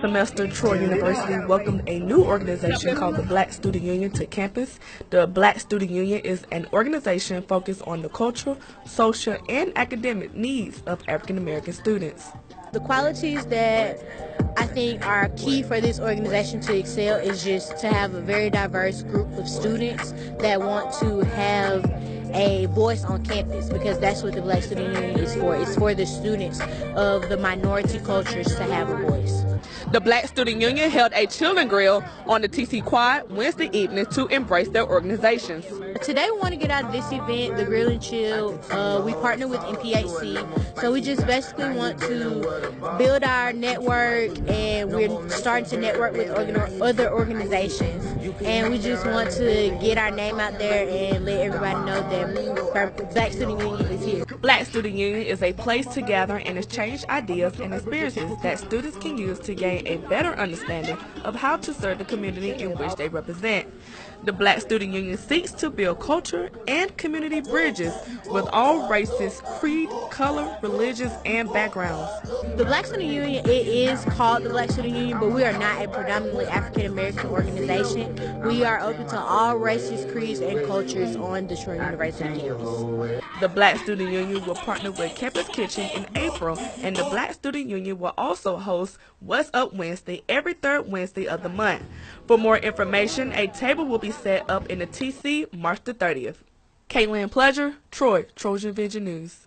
semester, Troy University welcomed a new organization called the Black Student Union to campus. The Black Student Union is an organization focused on the cultural, social, and academic needs of African American students. The qualities that I think are key for this organization to excel is just to have a very diverse group of students that want to have a voice on campus, because that's what the Black Student Union is for. It's for the students of the minority cultures to have a voice. The Black Student Union held a children grill on the TC Quad Wednesday evening to embrace their organizations. Today we want to get out of this event, the Grill and Chill. We partner with MPHC, so we just basically want to build our network, and we're starting to network with other organizations, and we just want to get our name out there and let everybody know that Black Student Union is here. Black Student Union is a place to gather and exchange ideas and experiences that students can use to gain a better understanding of how to serve the community in which they represent. The Black Student Union seeks to build culture and community bridges with all races, creed, color, religions, and backgrounds. The Black Student Union, it is called the Black Student Union, but we are not a predominantly African American organization. We are open to all races, creeds, and cultures on Detroit University campus. The Black Student Union will partner with Campus Kitchen in April, and the Black Student Union will also host What's Up Wednesday every third Wednesday of the month. For more information, a table will be set up in the TC March the 30th. Caitlin Pleasure, Troy, Trojan Vision News.